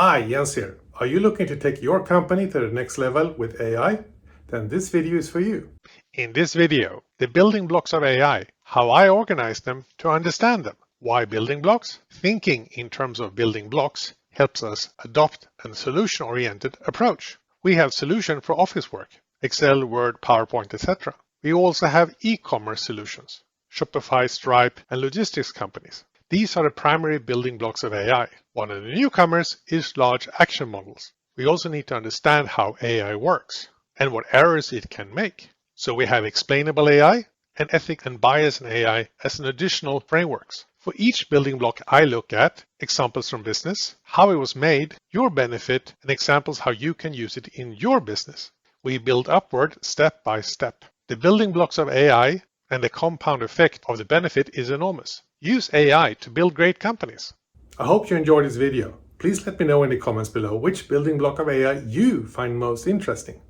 Hi, Jens here. Are you looking to take your company to the next level with AI? Then this video is for you. In this video, the building blocks of AI, how I organize them to understand them. Why building blocks? Thinking in terms of building blocks helps us adopt a solution-oriented approach. We have solutions for office work, Excel, Word, PowerPoint, etc. We also have e-commerce solutions, Shopify, Stripe, and logistics companies. These are the primary building blocks of AI. One of the newcomers is large action models. We also need to understand how AI works and what errors it can make. So we have explainable AI and ethics and bias in AI as an additional frameworks. For each building block I look at, examples from business, how it was made, your benefit, and examples how you can use it in your business. We build upward step by step. The building blocks of AI and the compound effect of the benefit is enormous. Use AI to build great companies. I hope you enjoyed this video. Please let me know in the comments below which building block of AI you find most interesting.